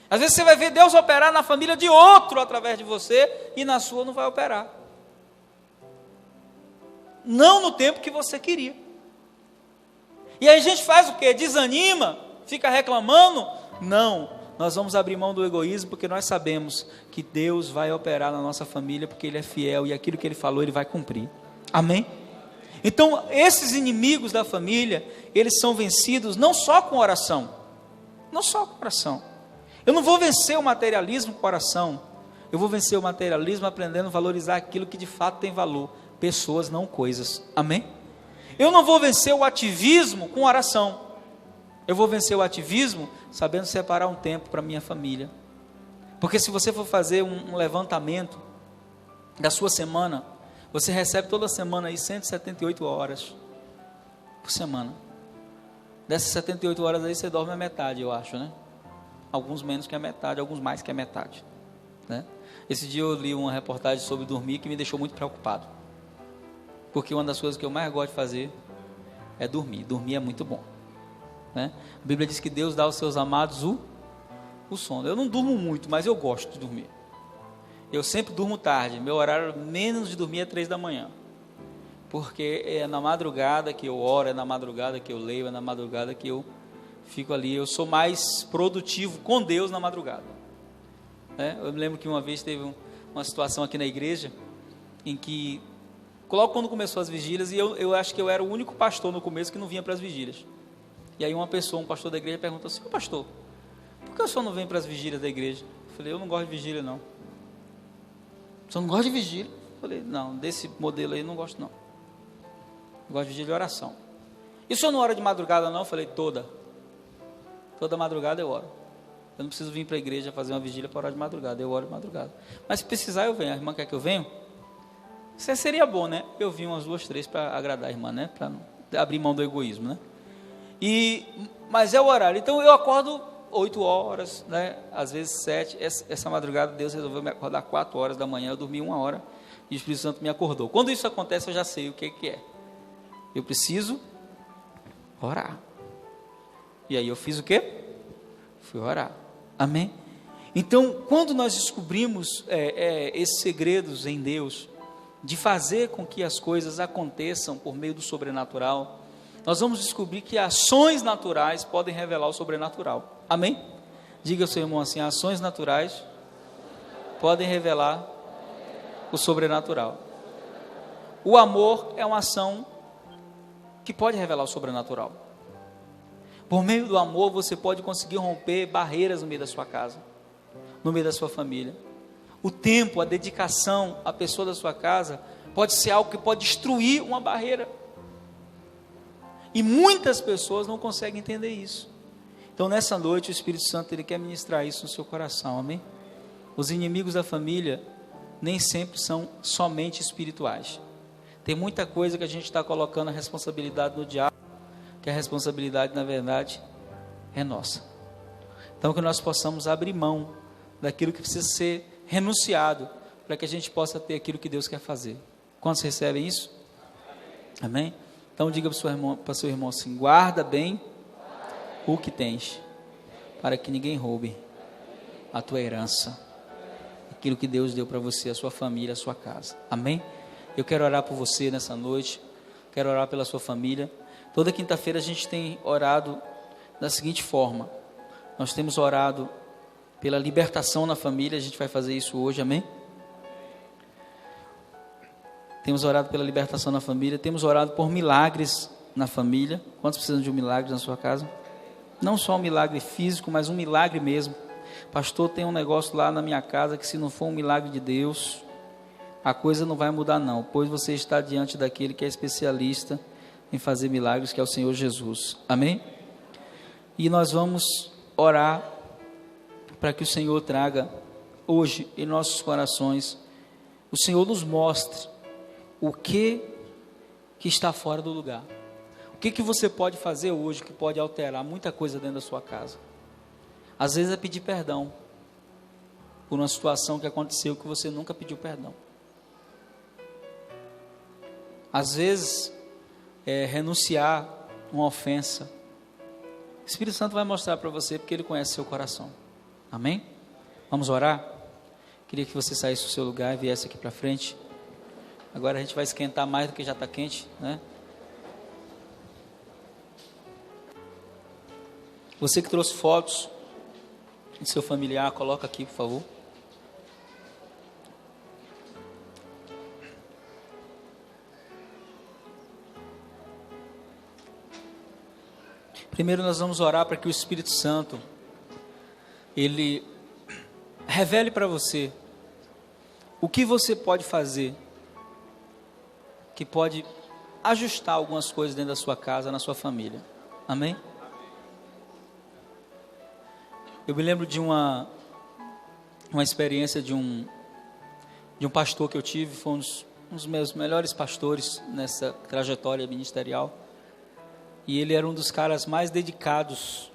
Às vezes você vai ver Deus operar na família de outro através de você, e na sua não vai operar. Não no tempo que você queria. E aí a gente faz o quê? Desanima? Fica reclamando? Não, nós vamos abrir mão do egoísmo, porque nós sabemos que Deus vai operar na nossa família, porque Ele é fiel, e aquilo que Ele falou, Ele vai cumprir. Amém? Então, esses inimigos da família, eles são vencidos não só com oração. Não só com oração. Eu não vou vencer o materialismo com oração. Eu vou vencer o materialismo aprendendo a valorizar aquilo que de fato tem valor. Pessoas, não coisas. Amém? Eu não vou vencer o ativismo com oração. Eu vou vencer o ativismo sabendo separar um tempo para minha família. Porque se você for fazer um levantamento da sua semana, você recebe toda semana aí 178 horas por semana. Dessas 78 horas aí você dorme a metade, eu acho, né? Alguns menos que a metade, alguns mais que a metade, né? Esse dia eu li uma reportagem sobre dormir que me deixou muito preocupado. Porque uma das coisas que eu mais gosto de fazer é dormir. Dormir é muito bom, né? A Bíblia diz que Deus dá aos seus amados o sono. Eu não durmo muito, mas eu gosto de dormir. Eu sempre durmo tarde. Meu horário menos de dormir é 3 da manhã. Porque é na madrugada que eu oro, é na madrugada que eu leio, é na madrugada que eu fico ali. Eu sou mais produtivo com Deus na madrugada, né? Eu me lembro que uma vez teve uma situação aqui na igreja, em que, logo quando começou as vigílias, e eu acho que eu era o único pastor no começo que não vinha para as vigílias. E aí um pastor da igreja perguntou assim: pastor, por que o senhor não vem para as vigílias da igreja? Eu falei: eu não gosto de vigília não. O senhor não gosta de vigília? Eu falei: não, desse modelo aí eu não gosto não. Eu gosto de vigília e oração. E o senhor não ora de madrugada não? Eu falei: toda madrugada eu oro. Eu não preciso vir para a igreja fazer uma vigília para orar de madrugada, eu oro de madrugada. Mas se precisar eu venho. A irmã quer que eu venha? Isso seria bom, né? Eu vim umas 2, 3 para agradar a irmã, né? Para não abrir mão do egoísmo, né? Mas é o horário. Então eu acordo 8 horas, né? Às vezes 7. Essa madrugada Deus resolveu me acordar 4 horas da manhã. Eu dormi 1 hora e o Espírito Santo me acordou. Quando isso acontece, eu já sei o que é. Eu preciso orar. E aí eu fiz o quê? Fui orar. Amém? Então, quando nós descobrimos esses segredos em Deus, de fazer com que as coisas aconteçam por meio do sobrenatural, nós vamos descobrir que ações naturais podem revelar o sobrenatural. Amém? Diga ao seu irmão assim: ações naturais podem revelar o sobrenatural. O amor é uma ação que pode revelar o sobrenatural. Por meio do amor você pode conseguir romper barreiras no meio da sua casa. no meio da sua família. O tempo, a dedicação à pessoa da sua casa pode ser algo que pode destruir uma barreira. E muitas pessoas não conseguem entender isso. Então, nessa noite, o Espírito Santo ele quer ministrar isso no seu coração, amém? Os inimigos da família nem sempre são somente espirituais. Tem muita coisa que a gente está colocando a responsabilidade no diabo, que a responsabilidade, na verdade, é nossa. Então, que nós possamos abrir mão daquilo que precisa ser renunciado, para que a gente possa ter aquilo que Deus quer fazer. Quantos recebem isso? Amém? Então, diga para o seu irmão assim: guarda bem o que tens, para que ninguém roube a tua herança, aquilo que Deus deu para você, a sua família, a sua casa. Amém? Eu quero orar por você nessa noite, quero orar pela sua família. Toda quinta-feira a gente tem orado da seguinte forma: nós temos orado pela libertação na família, a gente vai fazer isso hoje, amém? Temos orado pela libertação na família, temos orado por milagres na família. Quantos precisam de um milagre na sua casa? Não só um milagre físico, mas um milagre mesmo. Pastor, tem um negócio lá na minha casa que se não for um milagre de Deus, a coisa não vai mudar não, pois você está diante daquele que é especialista em fazer milagres, que é o Senhor Jesus, amém? E nós vamos orar para que o Senhor traga hoje em nossos corações, o Senhor nos mostre o que está fora do lugar. O que você pode fazer hoje que pode alterar muita coisa dentro da sua casa? Às vezes é pedir perdão por uma situação que aconteceu que você nunca pediu perdão. Às vezes é renunciar uma ofensa. O Espírito Santo vai mostrar para você, porque Ele conhece seu coração. Amém? Vamos orar? Queria que você saísse do seu lugar e viesse aqui para frente. Agora a gente vai esquentar mais do que já está quente, né? Você que trouxe fotos de seu familiar, coloca aqui, por favor. Primeiro nós vamos orar para que o Espírito Santo Ele revele para você o que você pode fazer, que pode ajustar algumas coisas dentro da sua casa, na sua família. Amém? Eu me lembro de uma experiência de um pastor que eu tive, foi um dos meus melhores pastores nessa trajetória ministerial. E ele era um dos caras mais dedicados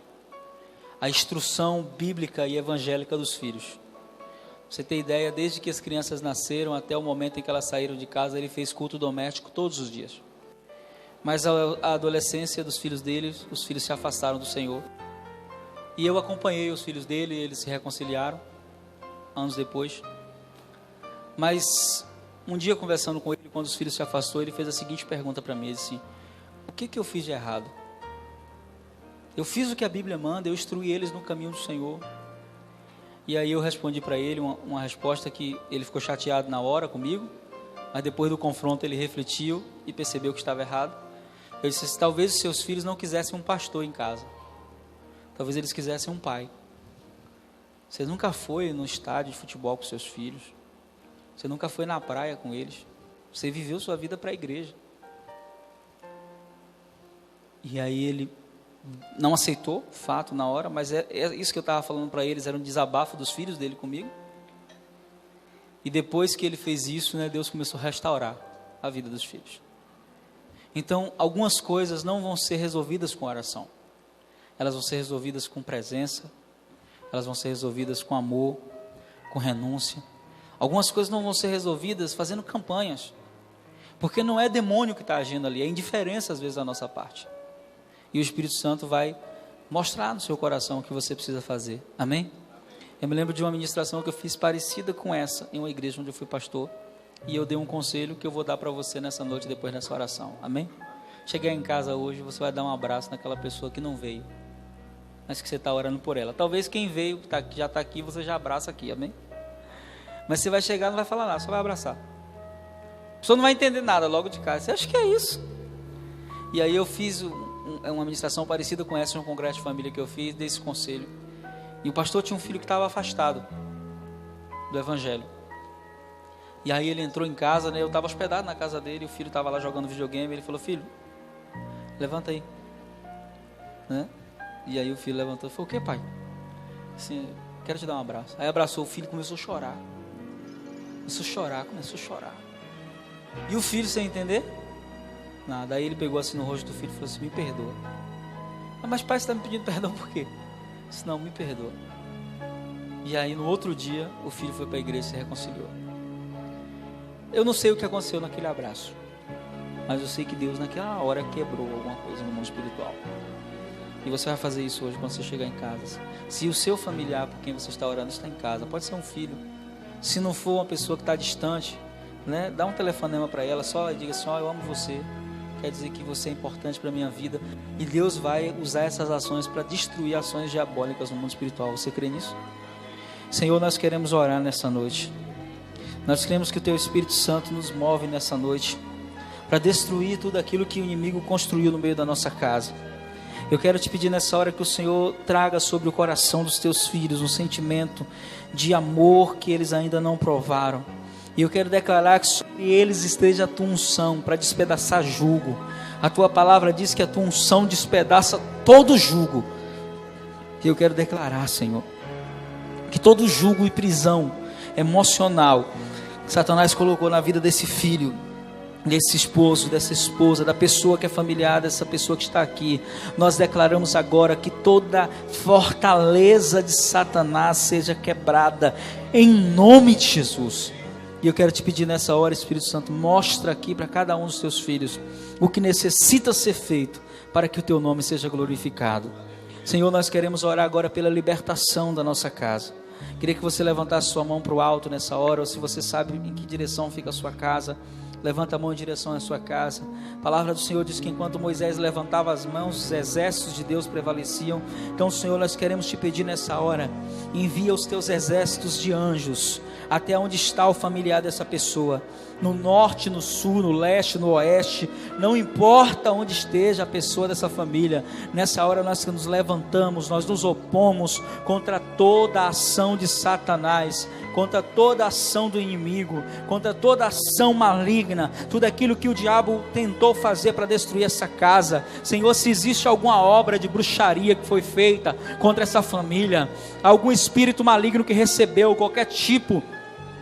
à instrução bíblica e evangélica dos filhos. Pra você ter ideia, desde que as crianças nasceram até o momento em que elas saíram de casa, ele fez culto doméstico todos os dias. Mas a adolescência dos filhos dele, os filhos se afastaram do Senhor. E eu acompanhei os filhos dele, eles se reconciliaram, anos depois. Mas um dia, conversando com ele, quando os filhos se afastou, ele fez a seguinte pergunta para mim, ele disse: o que eu fiz de errado? Eu fiz o que a Bíblia manda, eu instruí eles no caminho do Senhor. E aí eu respondi para ele uma resposta que ele ficou chateado na hora comigo, mas depois do confronto ele refletiu e percebeu que estava errado. Eu disse: talvez os seus filhos não quisessem um pastor em casa, talvez eles quisessem um pai. Você nunca foi no estádio de futebol com seus filhos, você nunca foi na praia com eles, você viveu sua vida para a igreja. E aí ele não aceitou o fato na hora, mas é isso que eu estava falando para eles, era um desabafo dos filhos dele comigo. E depois que ele fez isso, né, Deus começou a restaurar a vida dos filhos. Então, algumas coisas não vão ser resolvidas com oração. Elas vão ser resolvidas com presença, elas vão ser resolvidas com amor, com renúncia. Algumas coisas não vão ser resolvidas fazendo campanhas, porque não é demônio que está agindo ali, é indiferença às vezes da nossa parte. E o Espírito Santo vai mostrar no seu coração o que você precisa fazer. Amém? Eu me lembro de uma ministração que eu fiz parecida com essa, em uma igreja onde eu fui pastor. E eu dei um conselho que eu vou dar para você nessa noite, depois dessa oração. Amém? Chegar em casa hoje, você vai dar um abraço naquela pessoa que não veio, mas que você está orando por ela. Talvez quem veio, que já está aqui, você já abraça aqui. Amém? Mas você vai chegar e não vai falar nada, só vai abraçar. A pessoa não vai entender nada logo de cara. Você acha que é isso? E aí eu fiz uma ministração parecida com essa, em um congresso de família que eu fiz, dei esse conselho. E o pastor tinha um filho que estava afastado. do Evangelho. E aí ele entrou em casa, né? Eu estava hospedado na casa dele, o filho estava lá jogando videogame, ele falou: filho, levanta aí, né? E aí o filho levantou e falou: o que, pai? Assim, quero te dar um abraço. Aí abraçou o filho e começou a chorar. Começou a chorar. E o filho, sem entender nada, aí ele pegou assim no rosto do filho e falou assim: me perdoa. Mas pai, você está me pedindo perdão por quê? Eu disse: não, me perdoa. E aí no outro dia o filho foi para a igreja e se reconciliou. Eu não sei o que aconteceu naquele abraço, mas eu sei que Deus naquela hora quebrou alguma coisa no mundo espiritual. E você vai fazer isso hoje quando você chegar em casa. Se o seu familiar por quem você está orando está em casa, pode ser um filho. Se não for uma pessoa que está distante, né, dá um telefonema para ela, só diga assim: eu amo você, quer dizer que você é importante para a minha vida. E Deus vai usar essas ações para destruir ações diabólicas no mundo espiritual. Você crê nisso? Senhor, nós queremos orar nessa noite. Nós queremos que o Teu Espírito Santo nos move nessa noite para destruir tudo aquilo que o inimigo construiu no meio da nossa casa. Eu quero te pedir nessa hora que o Senhor traga sobre o coração dos Teus filhos um sentimento de amor que eles ainda não provaram. E eu quero declarar que sobre eles esteja a Tua unção para despedaçar jugo. A Tua palavra diz que a Tua unção despedaça todo jugo. E eu quero declarar, Senhor, que todo jugo e prisão emocional que Satanás colocou na vida desse filho, desse esposo, dessa esposa, da pessoa que é familiar, dessa pessoa que está aqui, nós declaramos agora que toda fortaleza de Satanás seja quebrada em nome de Jesus. E eu quero te pedir nessa hora, Espírito Santo, mostra aqui para cada um dos teus filhos o que necessita ser feito para que o teu nome seja glorificado. Senhor, nós queremos orar agora pela libertação da nossa casa. Queria que você levantasse sua mão para o alto nessa hora, ou se você sabe em que direção fica a sua casa, levanta a mão em direção à sua casa. A palavra do Senhor diz que enquanto Moisés levantava as mãos, os exércitos de Deus prevaleciam. Então, Senhor, nós queremos te pedir nessa hora, envia os teus exércitos de anjos até onde está o familiar dessa pessoa, no norte, no sul, no leste, no oeste, não importa onde esteja a pessoa dessa família. Nessa hora nós nos levantamos, nós nos opomos contra toda a ação de Satanás, contra toda a ação do inimigo, contra toda a ação maligna, tudo aquilo que o diabo tentou fazer para destruir essa casa. Senhor, se existe alguma obra de bruxaria que foi feita contra essa família, algum espírito maligno que recebeu qualquer tipo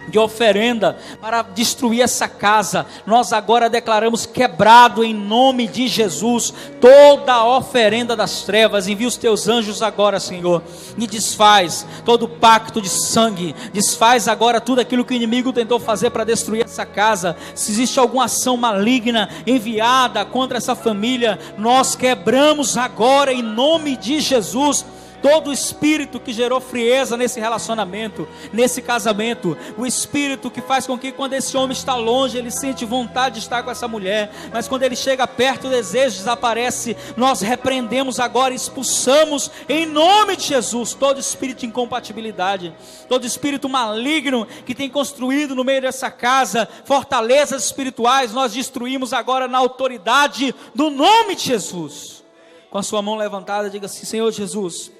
de oferenda para destruir essa casa, nós agora declaramos quebrado em nome de Jesus toda a oferenda das trevas. Envia os teus anjos agora, Senhor, e desfaz todo o pacto de sangue, desfaz agora tudo aquilo que o inimigo tentou fazer para destruir essa casa. Se existe alguma ação maligna enviada contra essa família, nós quebramos agora em nome de Jesus todo o espírito que gerou frieza nesse relacionamento, nesse casamento, o espírito que faz com que quando esse homem está longe, ele sente vontade de estar com essa mulher, mas quando ele chega perto, o desejo desaparece. Nós repreendemos agora, expulsamos em nome de Jesus todo espírito de incompatibilidade, todo espírito maligno que tem construído no meio dessa casa fortalezas espirituais. Nós destruímos agora na autoridade do nome de Jesus. Com a sua mão levantada, diga assim: Senhor Jesus,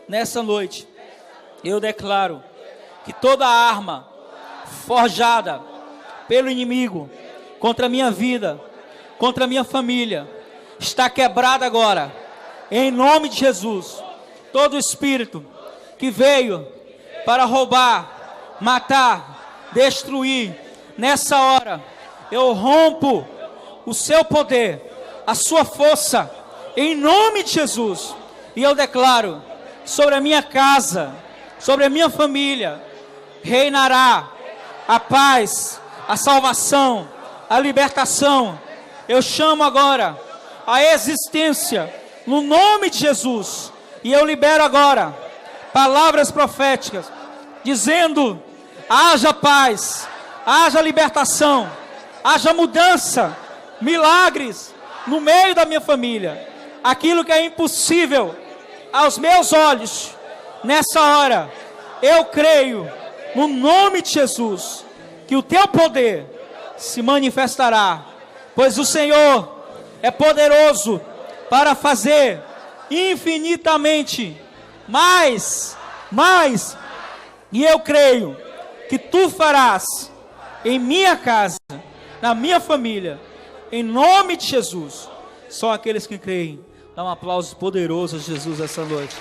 nessa noite, eu declaro que toda arma forjada pelo inimigo contra a minha vida, contra a minha família, está quebrada agora, em nome de Jesus. Todo espírito que veio para roubar, matar, destruir, nessa hora, eu rompo o seu poder, a sua força, em nome de Jesus, e eu declaro sobre a minha casa, sobre a minha família, reinará a paz, a salvação, a libertação. Eu chamo agora a existência no nome de Jesus, e eu libero agora palavras proféticas dizendo: haja paz, haja libertação, haja mudança, milagres no meio da minha família. Aquilo que é impossível aos meus olhos, nessa hora, eu creio, no nome de Jesus, que o teu poder se manifestará, pois o Senhor é poderoso para fazer infinitamente mais, e eu creio que tu farás em minha casa, na minha família, em nome de Jesus. Só aqueles que creem. Dá um aplauso poderoso a Jesus essa noite.